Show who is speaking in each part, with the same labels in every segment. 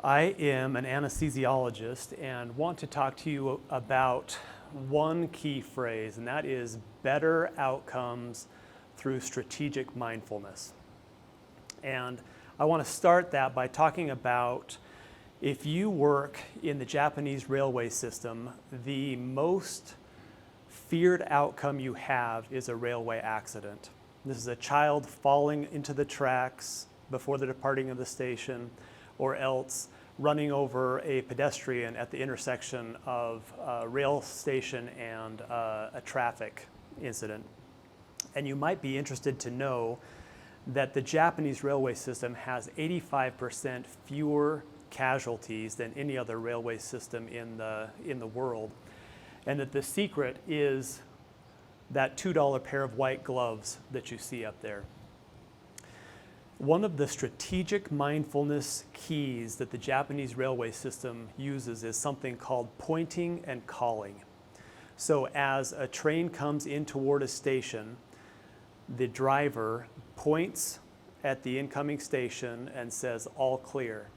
Speaker 1: I am an anesthesiologist and want to talk to you about one key phrase, and that is better outcomes through strategic mindfulness. And I want to start that by talking about, if you work in the Japanese railway system, the most feared outcome you have is a railway accident. This is a child falling into the tracks before the departing of the station, or else running over a pedestrian at the intersection of a rail station and a traffic incident. And you might be interested to know that the Japanese railway system has 85% fewer casualties than any other railway system in the world. And that the secret is that $2 pair of white gloves that you see up there. One of the strategic mindfulness keys that the Japanese railway system uses is something called pointing and calling. So as a train comes in toward a station, the driver points at the incoming station and says, "All clear."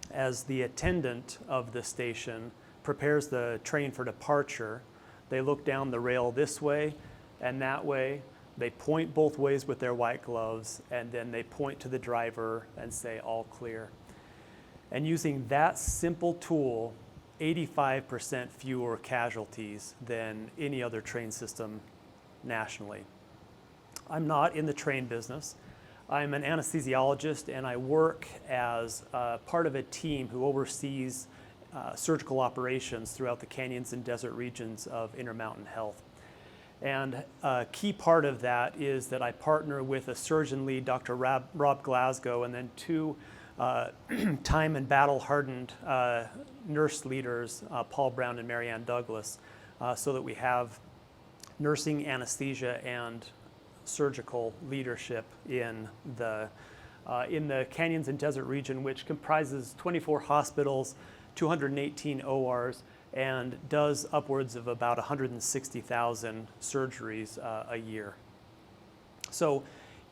Speaker 1: As the attendant of the station prepares the train for departure, they look down the rail this way and that way. They point both ways with their white gloves, and then they point to the driver and say, "All clear." And using that simple tool, 85% fewer casualties than any other train system nationally. I'm not in the train business. I'm an anesthesiologist, and I work as part of a team who oversees surgical operations throughout the canyons and desert regions of Intermountain Health. And a key part of that is that I partner with a surgeon lead, Dr. Rob Glasgow, and then two time and battle-hardened nurse leaders, Paul Brown and Marianne Douglas, so that we have nursing, anesthesia, and surgical leadership in the canyons and desert region, which comprises 24 hospitals, 218 ORs, and does upwards of about 160,000 surgeries a year. So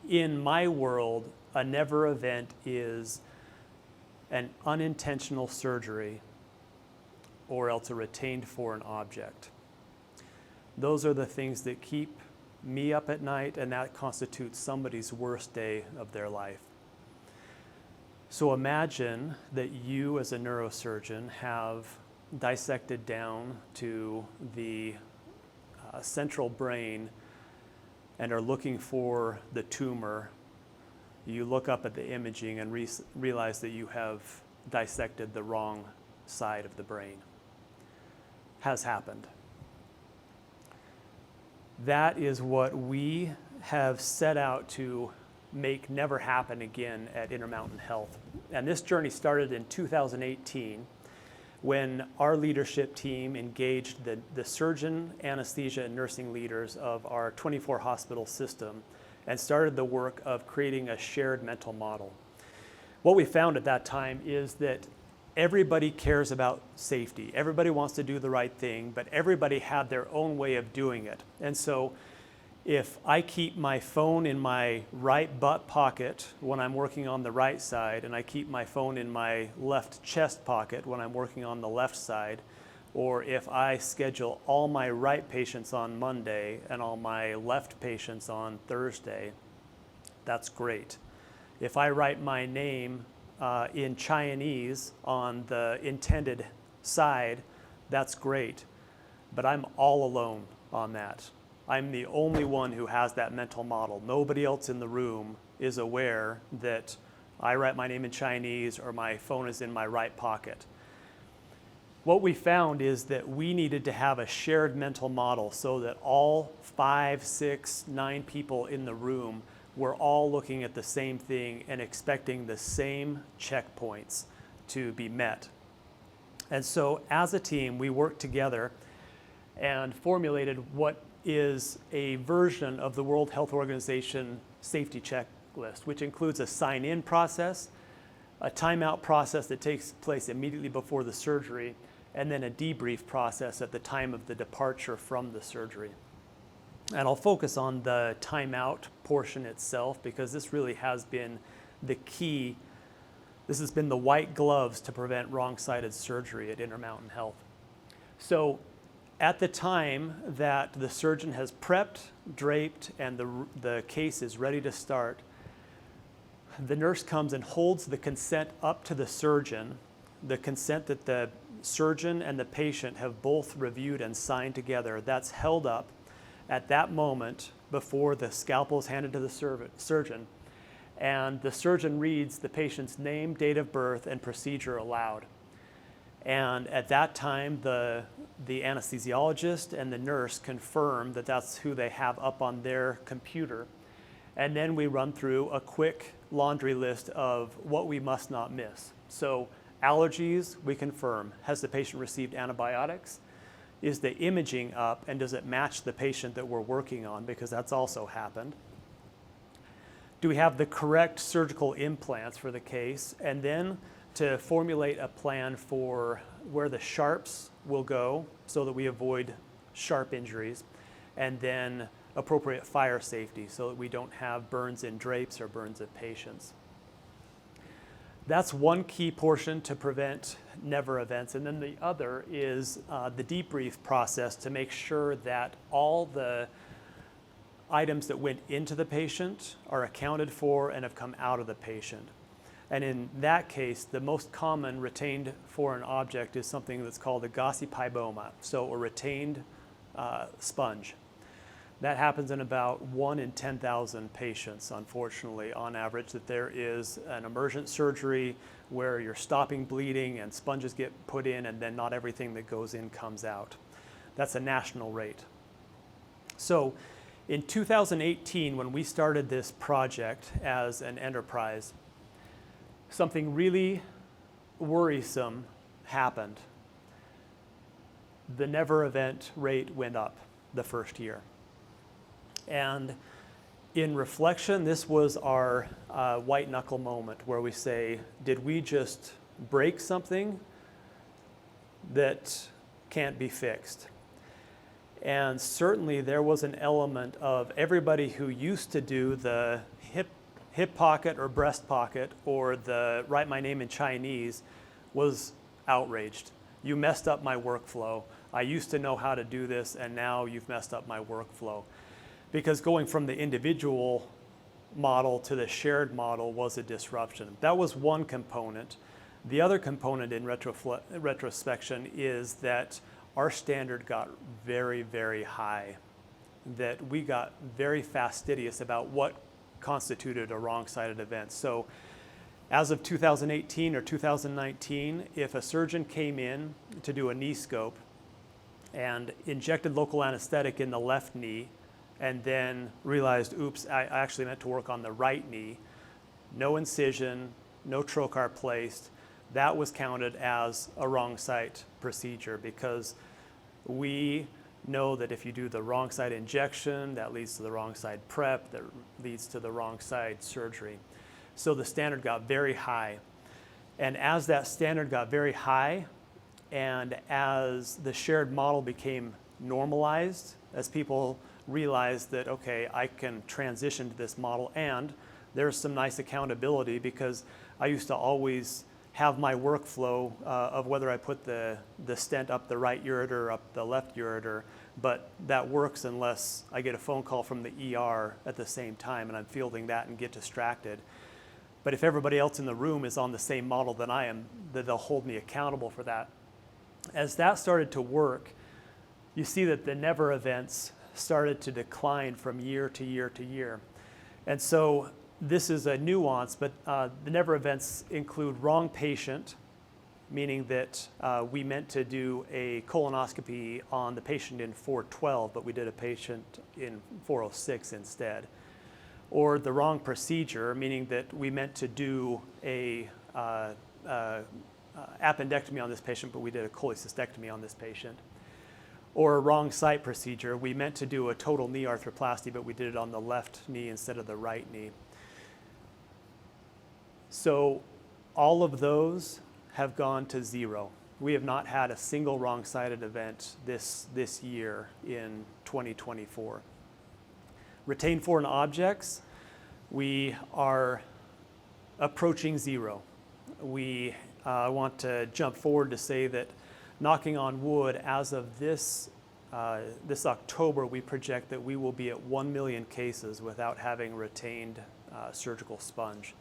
Speaker 1: in my world, a never event is an unintentional surgery or else a retained foreign object. Those are the things that keep me up at night, and that constitutes somebody's worst day of their life. So imagine that you as a neurosurgeon have dissected down to the central brain and are looking for the tumor. You look up at the imaging and realize that you have dissected the wrong side of the brain. Has happened. That is what we have set out to make never happen again at Intermountain Health. And this journey started in 2018 when our leadership team engaged the surgeon, anesthesia, and nursing leaders of our 24 hospital system and started the work of creating a shared mental model. What we found at that time is that everybody cares about safety. Everybody wants to do the right thing, but everybody had their own way of doing it. And so if I keep my phone in my right butt pocket when I'm working on the right side, and I keep my phone in my left chest pocket when I'm working on the left side, or if I schedule all my right patients on Monday and all my left patients on Thursday, that's great. If I write my name in Chinese on the intended side, that's great. But I'm all alone on that. I'm the only one who has that mental model. Nobody else in the room is aware that I write my name in Chinese or my phone is in my right pocket. What we found is that we needed to have a shared mental model so that all 5, 6, 9 people in the room were all looking at the same thing and expecting the same checkpoints to be met. And so as a team, we worked together and formulated what is a version of the World Health Organization safety checklist, which includes a sign-in process, a timeout process that takes place immediately before the surgery, and then a debrief process at the time of the departure from the surgery. And I'll focus on the timeout portion itself because this really has been the key This has been the white gloves to prevent wrong-sided surgery at Intermountain Health. So at the time that the surgeon has prepped, draped, and the case is ready to start, the nurse comes and holds the consent up to the surgeon, the consent that the surgeon and the patient have both reviewed and signed together. That's held up at that moment before the scalpel is handed to the surgeon. And the surgeon reads the patient's name, date of birth, and procedure aloud. And at that time, the anesthesiologist and the nurse confirm that that's who they have up on their computer. And then we run through a quick laundry list of what we must not miss. So allergies, we confirm. Has the patient received antibiotics? Is the imaging up, and does it match the patient that we're working on? Because that's also happened. Do we have the correct surgical implants for the case? And then to formulate a plan for where the sharps will go so that we avoid sharp injuries, and then appropriate fire safety so that we don't have burns in drapes or burns in patients. That's one key portion to prevent never events. And then the other is the debrief process to make sure that all the items that went into the patient are accounted for and have come out of the patient. And in that case, the most common retained foreign object is something that's called a gossypiboma, so a retained sponge. That happens in about 1 in 10,000 patients, unfortunately, on average, that there is an emergent surgery where you're stopping bleeding and sponges get put in, and then not everything that goes in comes out. That's a national rate. So in 2018, when we started this project as an enterprise, something really worrisome happened. The never event rate went up the first year. And in reflection, this was our white knuckle moment where we say, did we just break something that can't be fixed? And certainly there was an element of everybody who used to do the hip pocket or breast pocket or the write my name in Chinese was outraged. You messed up my workflow. I used to know how to do this, and now you've messed up my workflow. Because going from the individual model to the shared model was a disruption. That was one component. The other component in retrospection is that our standard got very, very high, that we got very fastidious about what constituted a wrong-sided event. So as of 2018 or 2019, if a surgeon came in to do a knee scope and injected local anesthetic in the left knee and then realized, oops, I actually meant to work on the right knee, no incision, no trocar placed, that was counted as a wrong site procedure, because we know that if you do the wrong side injection, that leads to the wrong side prep, that leads to the wrong side surgery. So the standard got very high. And as that standard got very high, and as the shared model became normalized, as people realized that, okay, I can transition to this model, and there's some nice accountability, because I used to always have my workflow of whether I put the stent up the right ureter or up the left ureter, but that works unless I get a phone call from the ER at the same time and I'm fielding that and get distracted. But if everybody else in the room is on the same model than I am, then they'll hold me accountable for that. As that started to work, you see that the never events started to decline from year to year to year. And so this is a nuance, but the never events include wrong patient, meaning that we meant to do a colonoscopy on the patient in 412, but we did a patient in 406 instead. Or the wrong procedure, meaning that we meant to do a appendectomy on this patient, but we did a cholecystectomy on this patient. Or a wrong site procedure, we meant to do a total knee arthroplasty, but we did it on the left knee instead of the right knee. So all of those have gone to zero. We have not had a single wrong-sided event this year in 2024. Retained foreign objects, we are approaching zero. we want to jump forward to say that, knocking on wood, as of this October, we project that we will be at 1 million cases without having retained surgical sponge.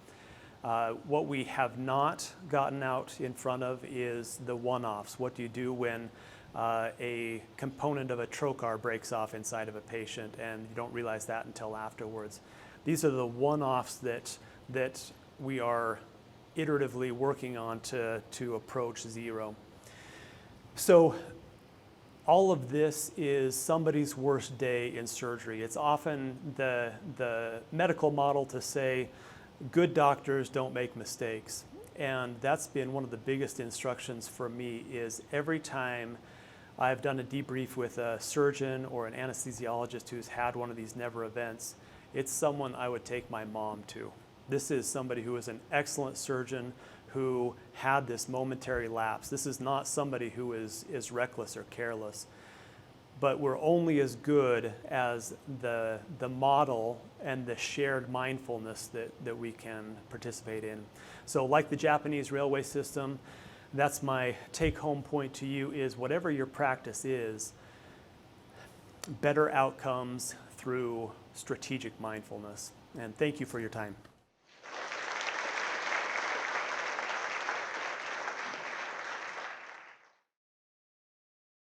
Speaker 1: What we have not gotten out in front of is the one-offs. What do you do when a component of a trocar breaks off inside of a patient and you don't realize that until afterwards? These are the one-offs that we are iteratively working on to approach zero. So all of this is somebody's worst day in surgery. It's often the medical model to say, good doctors don't make mistakes. And that's been one of the biggest instructions for me, is every time I've done a debrief with a surgeon or an anesthesiologist who's had one of these never events, it's someone I would take my mom to. This is somebody who is an excellent surgeon who had this momentary lapse. This is not somebody who is reckless or careless. But we're only as good as the model and the shared mindfulness that we can participate in. So like the Japanese railway system, that's my take-home point to you, is whatever your practice is, better outcomes through strategic mindfulness. And thank you for your time.